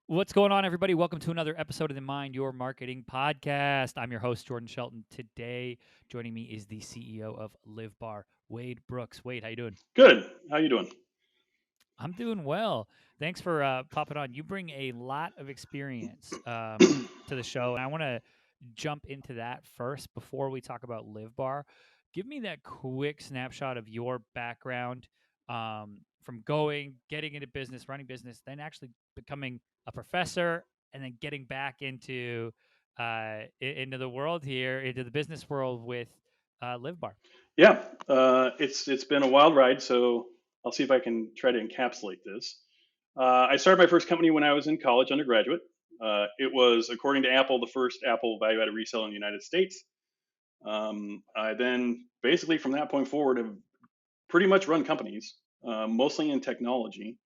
What's going on, everybody? Welcome to another episode of the Mind Your Marketing podcast. I'm your host, Jordan Shelton. Today, joining me is the CEO of LivBar, Wade Brooks. Wade, how you doing? Good. How you doing? I'm doing well. Thanks for popping on. You bring a lot of experience to the show, and I want to jump into that first before we talk about LivBar. Give me that quick snapshot of your background from getting into business, running business, then actually becoming a professor, and then getting back into the world here, into the business world with LivBar. Yeah, it's been a wild ride, so I'll see if I can try to encapsulate this. I started my first company when I was in college, undergraduate. It was, according to Apple, the first Apple value-added reseller in the United States. I then, basically, from that point forward, have pretty much run companies, mostly in technology.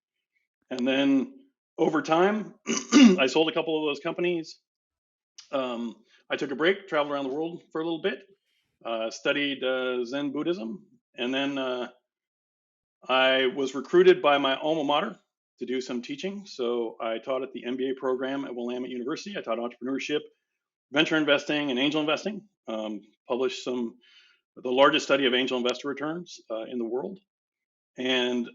And then over time, I sold a couple of those companies. I took a break, traveled around the world for a little bit, studied Zen Buddhism, and then I was recruited by my alma mater to do some teaching. So I taught at the MBA program at Willamette University. I taught entrepreneurship, venture investing, and angel investing. Published the largest study of angel investor returns in the world. And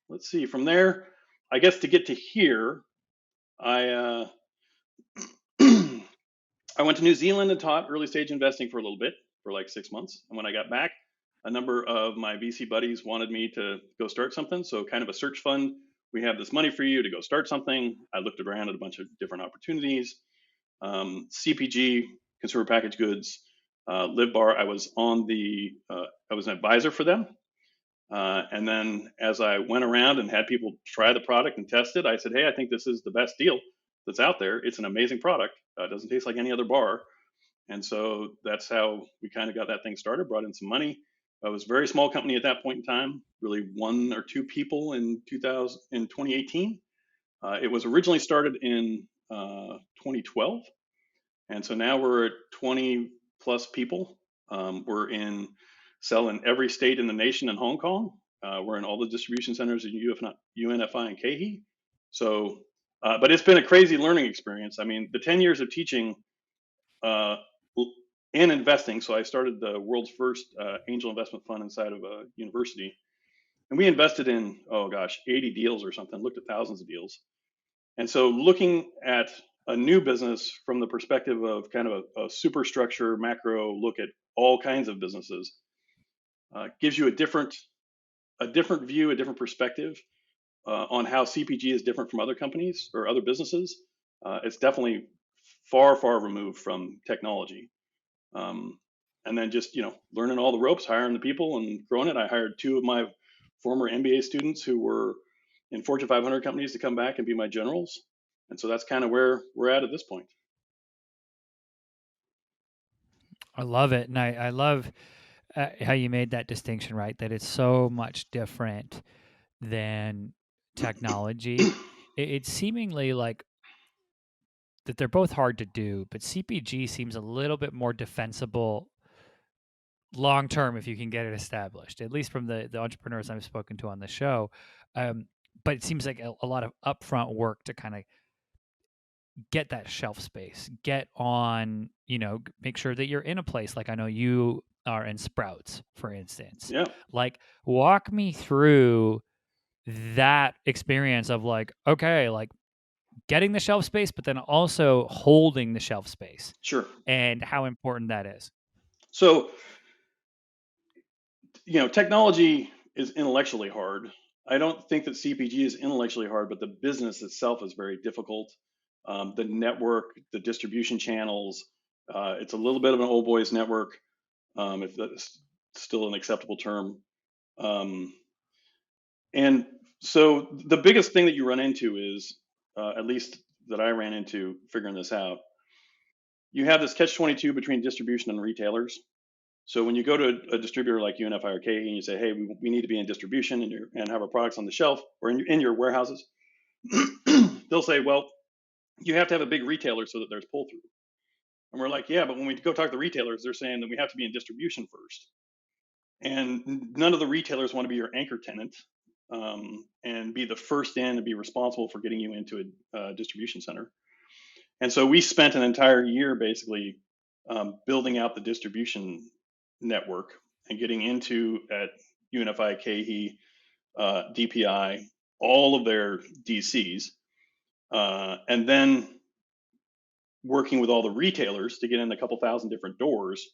let's see, from there, I guess to get to here, I I went to New Zealand and taught early stage investing for a little bit, for like 6 months. And when I got back, a number of my VC buddies wanted me to go start something. So, kind of a search fund. We have this money for you to go start something. I looked around at a bunch of different opportunities. CPG, consumer packaged goods, LivBar. I was an advisor for them. And then as I went around and had people try the product and test it, I said, hey, I think this is the best deal that's out there. It's an amazing product. It doesn't taste like any other bar. And so that's how we kind of got that thing started, brought in some money. It was a very small company at that point in time, really one or two people in 2018. It was originally started in 2012. And so now we're at 20 plus people. We're sell in every state in the nation and Hong Kong. We're in all the distribution centers in UNFI and KHE. So, but it's been a crazy learning experience. I mean, the 10 years of teaching uh, and investing. So I started the world's first angel investment fund inside of a university. And we invested in, oh gosh, 80 deals or something, looked at thousands of deals. And so looking at a new business from the perspective of kind of a superstructure, macro look at all kinds of businesses gives you a different view, a different perspective on how CPG is different from other companies or other businesses. It's definitely far, far removed from technology. And then just learning all the ropes, hiring the people, and growing it. I hired two of my former MBA students who were in Fortune 500 companies to come back and be my generals. And so that's kind of where we're at this point. I love it, and I love how you made that distinction, right? That it's so much different than technology. It's seemingly like that they're both hard to do, but CPG seems a little bit more defensible long term if you can get it established, at least from the entrepreneurs I've spoken to on the show. But it seems like a lot of upfront work to kind of get that shelf space, get on, make sure that you're in a place like I know you are in Sprouts, for instance. Yeah, Like, walk me through that experience of like, okay, like getting the shelf space, but then also holding the shelf space sure. and how important that is. So, technology is intellectually hard. I don't think that CPG is intellectually hard, but the business itself is very difficult. The network, the distribution channels, it's a little bit of an old boys network, if that's still an acceptable term. Um, and so the biggest thing that you run into is, at least that I ran into figuring this out, you have this catch 22 between distribution and retailers. So when you go to a distributor like UNFI or KE and you say, hey, we need to be in distribution and have our products on the shelf or in your warehouses, they'll say, well, you have to have a big retailer so that there's pull through. And we're like, yeah, but when we go talk to the retailers, they're saying that we have to be in distribution first. And none of the retailers want to be your anchor tenant. and be the first in and be responsible for getting you into a distribution center. And so we spent an entire year basically building out the distribution network and getting into at UNFI, KE, DPI, all of their DCs, and then working with all the retailers to get in a couple thousand different doors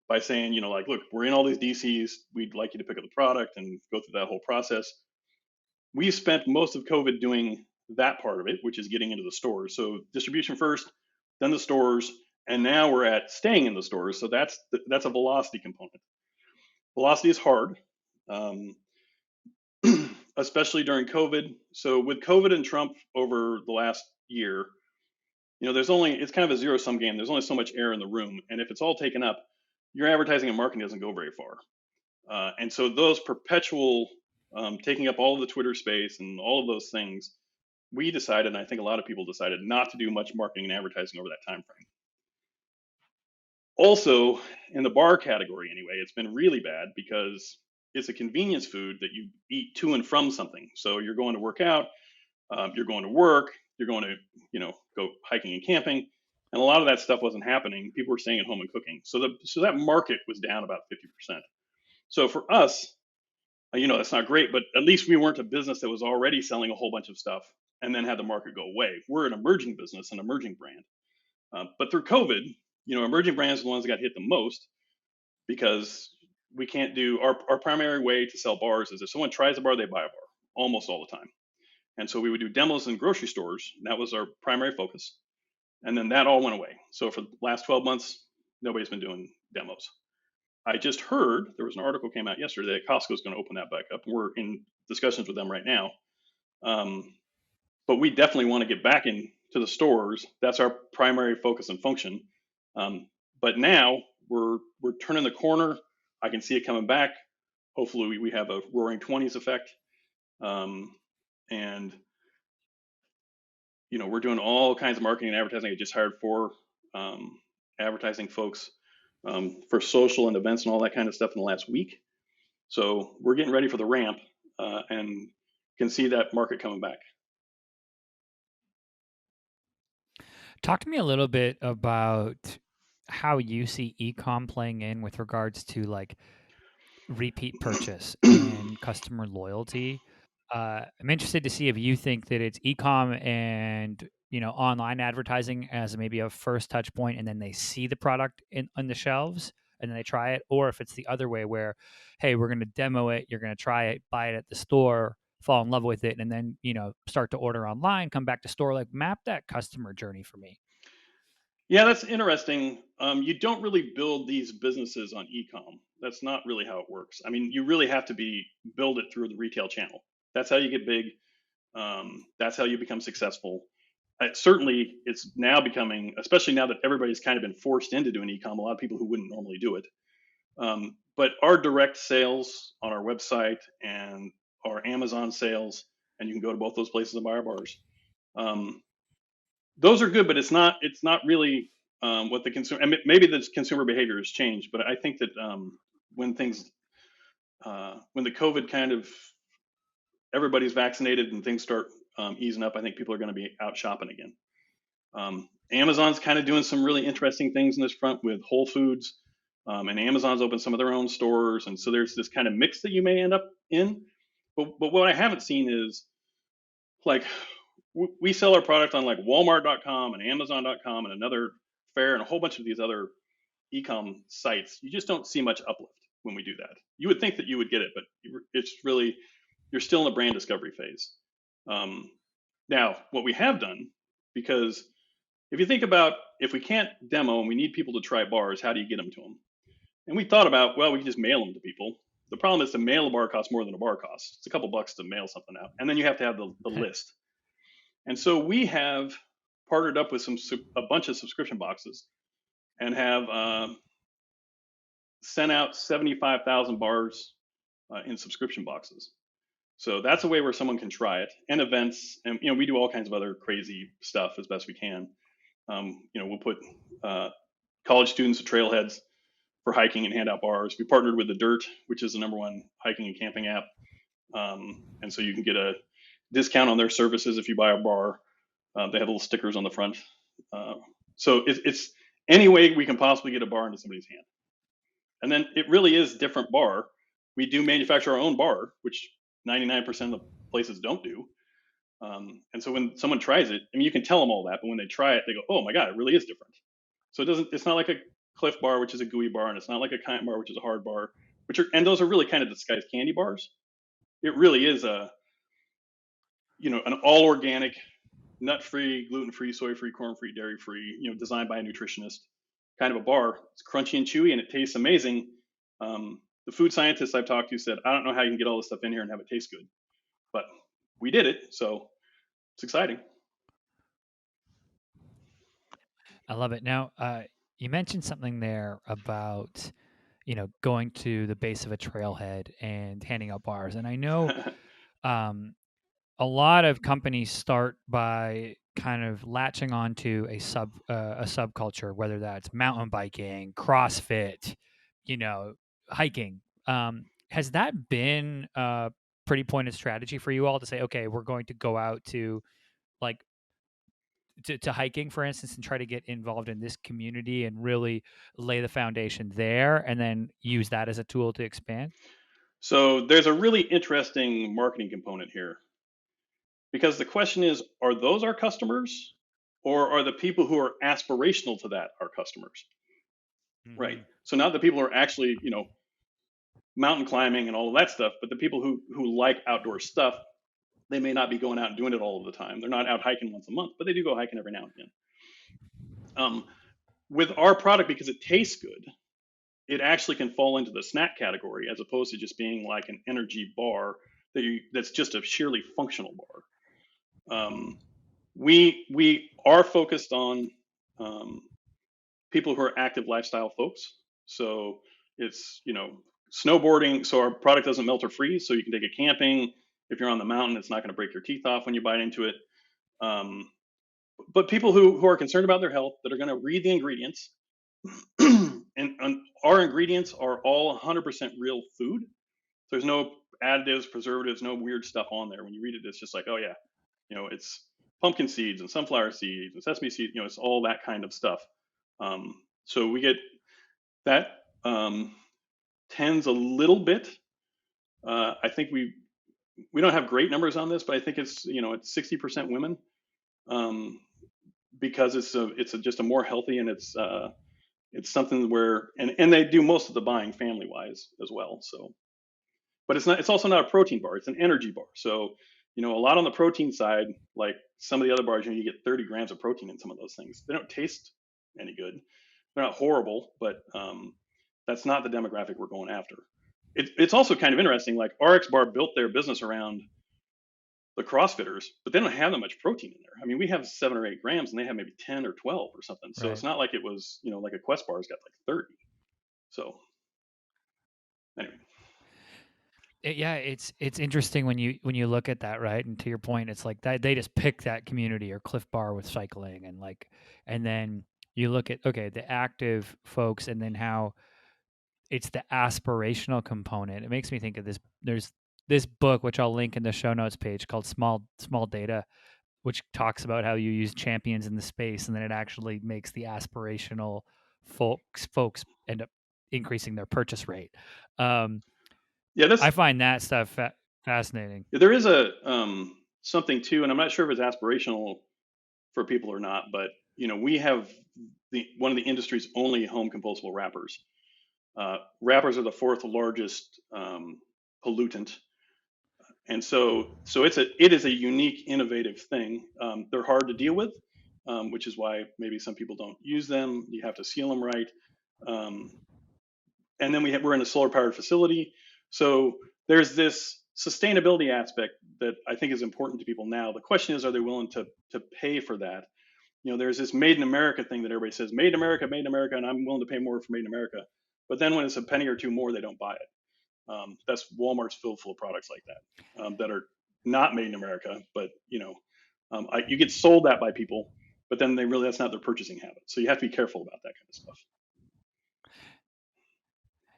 by saying, like, look, we're in all these DCs. We'd like you to pick up the product and go through that whole process. We spent most of COVID doing that part of it, which is getting into the stores. So distribution first, then the stores, and now we're at staying in the stores. So that's a velocity component. Velocity is hard, um, especially during COVID. So with COVID and Trump over the last year, it's kind of a zero sum game. There's only so much air in the room, and if it's all taken up, your advertising and marketing doesn't go very far. And so those perpetual taking up all of the Twitter space and all of those things, we decided, and I think a lot of people decided, not to do much marketing and advertising over that time frame. Also, in the bar category anyway, it's been really bad because it's a convenience food that you eat to and from something. So you're going to work out, you're going to work, you're going to, go hiking and camping, and a lot of that stuff wasn't happening. People were staying at home and cooking. So that market was down about 50%. So for us, that's not great, but at least we weren't a business that was already selling a whole bunch of stuff and then had the market go away. We're an emerging business, an emerging brand. But through COVID, emerging brands are the ones that got hit the most because we can't do our primary way to sell bars is if someone tries a bar, they buy a bar almost all the time. And so we would do demos in grocery stores. And that was our primary focus. And then that all went away. So for the last 12 months, nobody's been doing demos. I just heard there was an article came out yesterday that Costco is going to open that back up. We're in discussions with them right now. But we definitely want to get back into the stores. That's our primary focus and function. But now we're turning the corner. I can see it coming back. Hopefully we have a roaring 20s effect. And we're doing all kinds of marketing and advertising. I just hired 4 advertising folks for social and events and all that kind of stuff in the last week. So we're getting ready for the ramp and can see that market coming back. Talk to me a little bit about how you see e-com playing in with regards to like repeat purchase and customer loyalty. I'm interested to see if you think that it's e-com and online advertising as maybe a first touch point, and then they see the product on the shelves and then they try it, or if it's the other way where, hey, we're going to demo it, you're going to try it, buy it at the store, fall in love with it, and then start to order online, come back to store. Like map that customer journey for me. Yeah, that's interesting. You don't really build these businesses on e-com. That's not really how it works. I mean, you really have to build it through the retail channel. That's how you get big. That's how you become successful. Certainly, it's now becoming, especially now that everybody's kind of been forced into doing e-com. A lot of people who wouldn't normally do it. But our direct sales on our website and our Amazon sales, and you can go to both those places and buy our bars. Those are good, but it's not really what the consumer. And maybe the consumer behavior has changed, but I think that when when the COVID kind of everybody's vaccinated and things start easing up, I think people are going to be out shopping again. Amazon's kind of doing some really interesting things in this front with Whole Foods, and Amazon's opened some of their own stores, and so there's this kind of mix that you may end up in. But what I haven't seen is like we sell our product on like Walmart.com and Amazon.com and another Fair and a whole bunch of these other e-com sites. You just don't see much uplift when we do that. You would think that you would get it, but it's really you're still in the brand discovery phase. Now, what we have done, because if you think about if we can't demo and we need people to try bars, how do you get them to them? And we thought about, well, we can just mail them to people. The problem is to mail a bar costs more than a bar costs. It's a couple bucks to mail something out, and then you have to have the list. And so we have partnered up with a bunch of subscription boxes and have sent out 75,000 bars in subscription boxes. So that's a way where someone can try it, and events, and we do all kinds of other crazy stuff as best we can. We'll put college students at trailheads for hiking and hand out bars. We partnered with The Dirt, which is the #1 hiking and camping app. and so you can get a discount on their services if you buy a bar. They have little stickers on the front. Uh, so it's any way we can possibly get a bar into somebody's hand. And then it really is different bar. We do manufacture our own bar, which 99% of the places don't do. And so when someone tries it, I mean, you can tell them all that, but when they try it, they go, "Oh my god, it really is different." So it doesn't. It's not like a Cliff Bar, which is a gooey bar, and it's not like a Kind Bar, which is a hard bar. And those are really kind of disguised candy bars. It really is an all organic, nut free, gluten free, soy free, corn free, dairy free. Designed by a nutritionist, kind of a bar. It's crunchy and chewy, and it tastes amazing. The food scientists I've talked to said, "I don't know how you can get all this stuff in here and have it taste good," but we did it, so it's exciting. I love it. Now, you mentioned something there about, going to the base of a trailhead and handing out bars. And I know um, a lot of companies start by kind of latching onto a subculture, whether that's mountain biking, CrossFit, you know, hiking. Has that been a pretty pointed strategy for you all to say, okay, we're going to go out to like to hiking, for instance, and try to get involved in this community and really lay the foundation there, and then use that as a tool to expand? So there's a really interesting marketing component here because the question is, are those our customers or are the people who are aspirational to that our customers? Right. Hmm. So not the people who are actually, mountain climbing and all of that stuff, but the people who like outdoor stuff, they may not be going out and doing it all of the time. They're not out hiking once a month, but they do go hiking every now and again. With our product, because it tastes good, it actually can fall into the snack category as opposed to just being like an energy bar that's just a sheerly functional bar. We are focused on people who are active lifestyle folks. So it's snowboarding. So our product doesn't melt or freeze. So you can take it camping. If you're on the mountain, it's not going to break your teeth off when you bite into it. Um, but people who are concerned about their health, that are going to read the ingredients, and our ingredients are all 100% real food. There's no additives, preservatives, no weird stuff on there. When you read it, it's just like, oh yeah, it's pumpkin seeds and sunflower seeds and sesame seeds. It's all that kind of stuff. So we get that tends a little bit. I think we don't have great numbers on this, but I think it's 60% women, um, because just a more healthy, and it's something where and they do most of the buying family wise as well. So, but it's also not a protein bar; it's an energy bar. So, a lot on the protein side, like some of the other bars, you get 30 grams of protein in some of those things. They don't taste any good. They're not horrible, but that's not the demographic we're going after. It's also kind of interesting. Like RX Bar built their business around the CrossFitters, but they don't have that much protein in there. I mean, we have 7 or 8 grams, and they have maybe 10 or 12 or something. So it's Right. not like it was, like a Quest bar's got like 30. So anyway, Yeah, it's interesting when you look at that, right? And to your point, it's like that they just pick that community or Cliff Bar with cycling, and then you look at, okay, the active folks, and then how it's the aspirational component. It makes me think of this. There's this book which I'll link in the show notes page called Small Data, which talks about how you use champions in the space, and then it actually makes the aspirational folks end up increasing their purchase rate. Um, yeah, I find that stuff fascinating. there is a something too, and I'm not sure if it's aspirational for people or not, but we have one of the industry's only home compostable wrappers. Wrappers are the fourth largest pollutant, and so it is a unique, innovative thing. They're hard to deal with, which is why maybe some people don't use them. You have to seal them right, um, and then we're in a solar powered facility, so there's this sustainability aspect that I think is important to people now. The question is, are they willing to pay for that? There's this made in America thing that everybody says, made in America, and I'm willing to pay more for made in America. But then when it's a penny or two more, they don't buy it. That's Walmart's filled full of products like that are not made in America, but you get sold that by people, but then that's not their purchasing habit. So you have to be careful about that kind of stuff.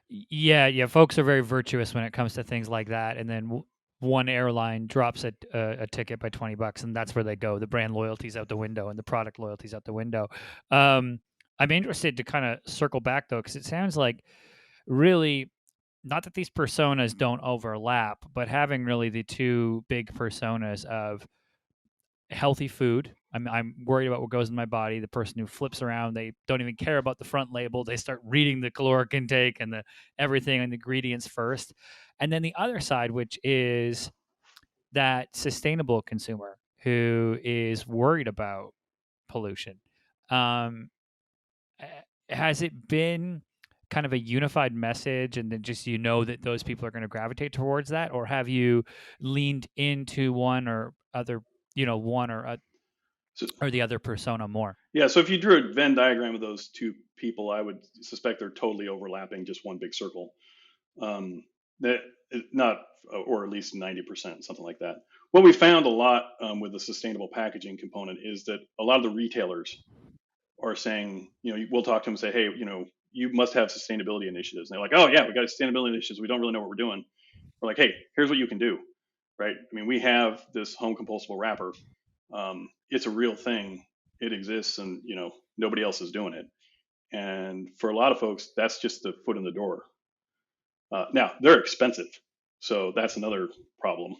Yeah, yeah, folks are very virtuous when it comes to things like that, and then one airline drops a ticket by $20, and that's where they go. The brand loyalty's out the window, and the product loyalty's out the window. Um, I'm interested to kind of circle back though, because it sounds like really not that these personas don't overlap, but having really the two big personas of healthy food. I'm worried about what goes in my body. The person who flips around, they don't even care about the front label. They start reading the caloric intake and the everything and the ingredients first. And then the other side, which is that sustainable consumer who is worried about pollution. Um, has it been kind of a unified message and then just that those people are going to gravitate towards that, or have you leaned into one or other, one So or the other persona more? yeah, so if you drew a Venn diagram of those two people, I would suspect they're totally overlapping, just one big circle. That not, or at least 90%, something like that. What we found a lot with the sustainable packaging component is that a lot of the retailers are saying, we'll talk to them and say, hey, you must have sustainability initiatives. And they're like, oh yeah, we got sustainability initiatives. We don't really know what we're doing. We're like, hey, here's what you can do, right? I mean, we have this home compostable wrapper. It's a real thing. It exists, and nobody else is doing it. And for a lot of folks, that's just the foot in the door. Now they're expensive, so that's another problem.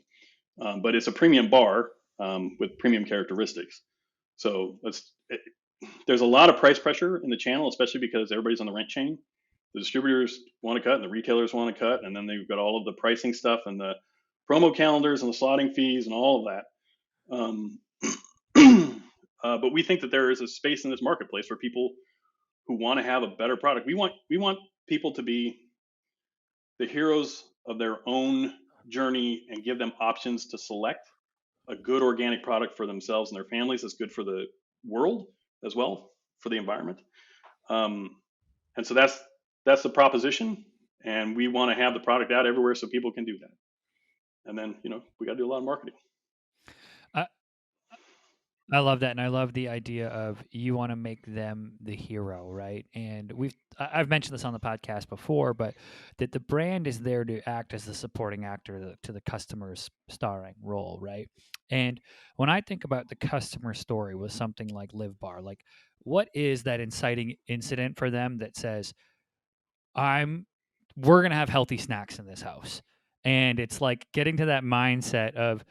But it's a premium bar with premium characteristics. So there's a lot of price pressure in the channel, especially because everybody's on the rent chain. The distributors want to cut, and the retailers want to cut, and then they've got all of the pricing stuff and the promo calendars and the slotting fees and all of that. But we think that there is a space in this marketplace for people who want to have a better product. We want people to be the heroes of their own journey and give them options to select a good organic product for themselves and their families that's good for the world as well, for the environment. Um, and so that's the proposition, and we want to have the product out everywhere so people can do that. And then we got to do a lot of marketing. I, I love that, and I love the idea of you want to make them the hero, right? And I've mentioned this on the podcast before, but that the brand is there to act as the supporting actor to the customer's starring role, right? And when I think about the customer story with something like LivBar, like what is that inciting incident for them that says, I'm we're gonna have healthy snacks in this house. And it's like getting to that mindset of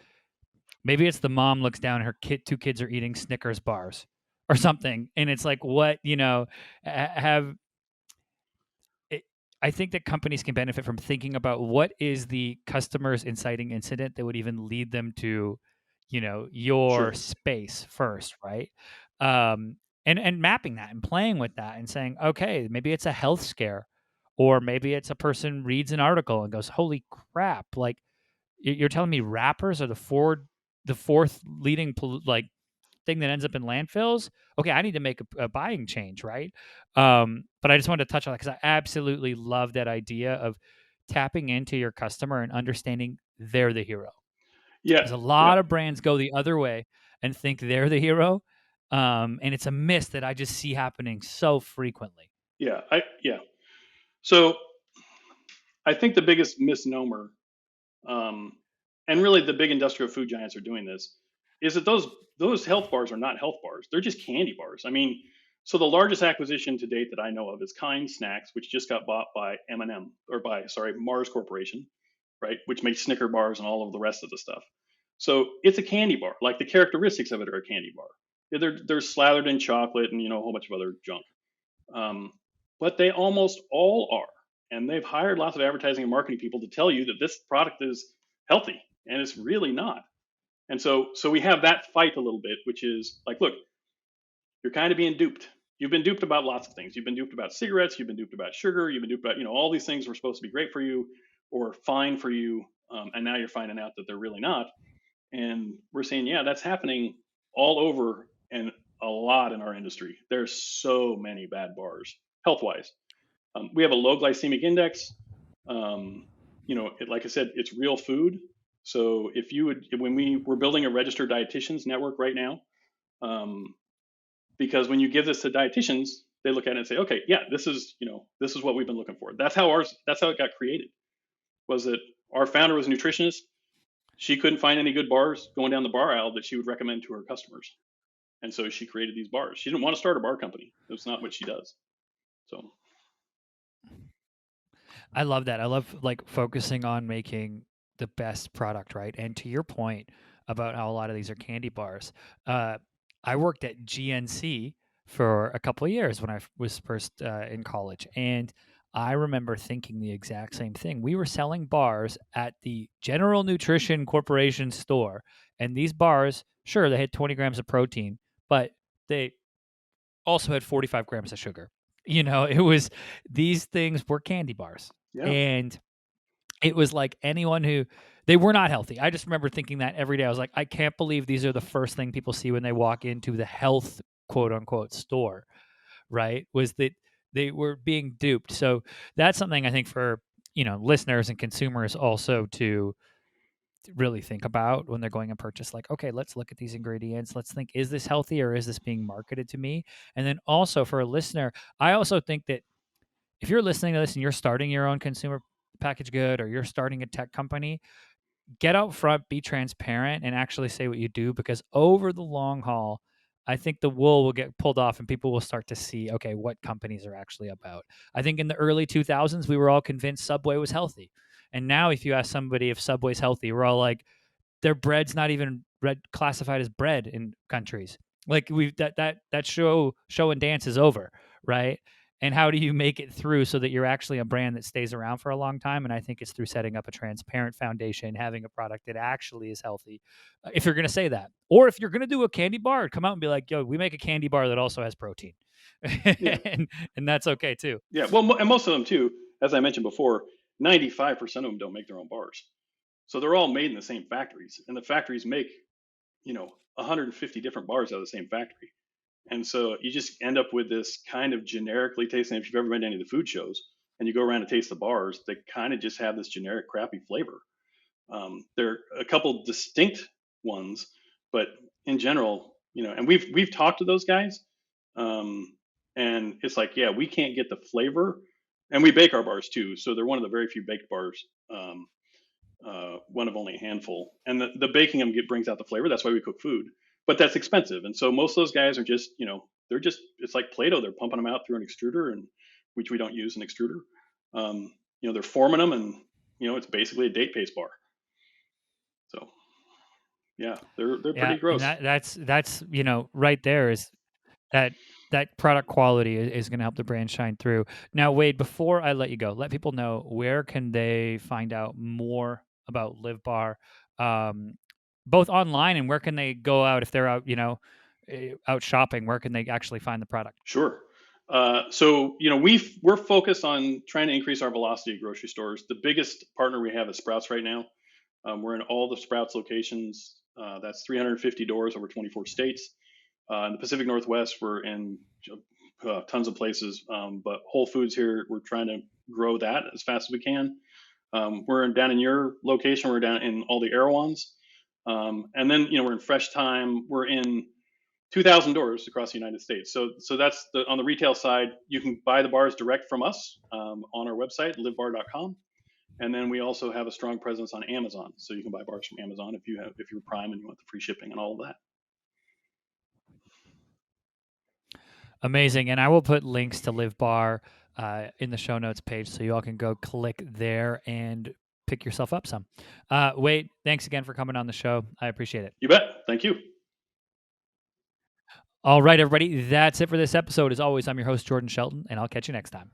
maybe it's the mom looks down and her two kids are eating Snickers bars or something. And it's like, what, have it, I think that companies can benefit from thinking about what is the customer's inciting incident that would even lead them to, your Sure. space first, right? Um, and mapping that and playing with that and saying, okay, maybe it's a health scare, or maybe it's a person reads an article and goes, holy crap, like you're telling me wrappers are the fourth leading like thing that ends up in landfills. Okay, I need to make a buying change, right? But I just wanted to touch on that because I absolutely love that idea of tapping into your customer and understanding they're the hero. Yeah. Because a Yeah. lot of brands go the other way and think they're the hero, and it's a miss that I just see happening so frequently. Yeah. So I think the biggest misnomer, um, and really the big industrial food giants are doing this, is that those health bars are not health bars. They're just candy bars. I mean, so the largest acquisition to date that I know of is Kind Snacks, which just got bought by M&M, or by, sorry, Mars Corporation, right, which makes Snicker bars and all of the rest of the stuff. So it's a candy bar. Like the characteristics of it are a candy bar. They're slathered in chocolate and a whole bunch of other junk. Um, but they almost all are. And they've hired lots of advertising and marketing people to tell you that this product is healthy, and it's really not. And so we have that fight a little bit, which is like, look, you're kind of being duped. You've been duped about lots of things. You've been duped about cigarettes. You've been duped about sugar. You've been duped about all these things were supposed to be great for you or fine for you, and now you're finding out that they're really not. And we're saying, yeah, that's happening all over and a lot in our industry. There's so many bad bars health wise. We have a low glycemic index. Like I said, it's real food. So if you would, when we're building a registered dietitians network right now, um, because when you give this to dietitians, they look at it and say, okay, yeah, this is what we've been looking for. That's how it got created. Was that our founder was a nutritionist, she couldn't find any good bars going down the bar aisle that she would recommend to her customers. And so she created these bars. She didn't want to start a bar company. That's not what she does. So I love that. I love like focusing on making the best product, right? And to your point about how a lot of these are candy bars, uh, I worked at GNC for a couple of years when I was first in college, and I remember thinking the exact same thing. We were selling bars at the General Nutrition Corporation store, and these bars, sure, they had 20 grams of protein, but they also had 45 grams of sugar. You know, it was these things were candy bars. yeah, And it was like anyone who they were not healthy. I just remember thinking that every day. I was like, I can't believe these are the first thing people see when they walk into the health quote unquote store, right? Was that they were being duped. So that's something I think for, listeners and consumers also to really think about when they're going and purchase, like, okay, let's look at these ingredients, let's think, is this healthy or is this being marketed to me? And then also for a listener, I also think that if you're listening to this and you're starting your own consumer packaged good or you're starting a tech company, get out front, be transparent, and actually say what you do, because over the long haul, I think the wool will get pulled off and people will start to see, okay, what companies are actually about. I think in the early 2000s, we were all convinced Subway was healthy. And now, if you ask somebody if Subway's healthy, we're all like, their bread's not even classified as bread in countries. Like we've that show and dance is over, right? And how do you make it through so that you're actually a brand that stays around for a long time? And I think it's through setting up a transparent foundation, having a product that actually is healthy. If you're going to say that, or if you're going to do a candy bar, come out and be like, "Yo, we make a candy bar that also has protein," yeah, and that's okay too. yeah. Well, and most of them too, as I mentioned before, 95% of them don't make their own bars. So they're all made in the same factories, and the factories make 150 different bars out of the same factory. And so you just end up with this kind of generically tasting. If you've ever been to any of the food shows and you go around and taste the bars, they kind of just have this generic crappy flavor. There are a couple distinct ones, but in general, and we've talked to those guys, um, and it's like, yeah, we can't get the flavor, and we bake our bars too. So they're one of the very few baked bars. One of only a handful, and the baking them brings out the flavor. That's why we cook food, but that's expensive, and so most of those guys are just, they're just, it's like Play-Doh. They're pumping them out through an extruder, and which we don't use an extruder. They're forming them, and it's basically a date paste bar. So yeah, they're Yeah, pretty and gross. that's right there is that that product quality is going to help the brand shine through. Now, Wade, before I let you go, let people know where can they find out more about LivBar, um, both online, and where can they go out if they're out, out shopping. Where can they actually find the product? Sure. So we're focused on trying to increase our velocity at grocery stores. The biggest partner we have is Sprouts right now. We're in all the Sprouts locations. That's 350 doors over 24 states. In the Pacific Northwest, we're in tons of places, but Whole Foods here, we're trying to grow that as fast as we can. Down in your location. We're down in all the Erewhons, and then we're in Fresh Time. We're in 2,000 doors across the United States. So that's on the retail side. You can buy the bars direct from us on our website, livbar.com. And then we also have a strong presence on Amazon, so you can buy bars from Amazon if you're Prime and you want the free shipping and all of that. Amazing. And I will put links to LivBar in the show notes page so you all can go click there and pick yourself up some. Wade, thanks again for coming on the show. I appreciate it. You bet. Thank you. All right, everybody. That's it for this episode. As always, I'm your host, Jordan Shelton, and I'll catch you next time.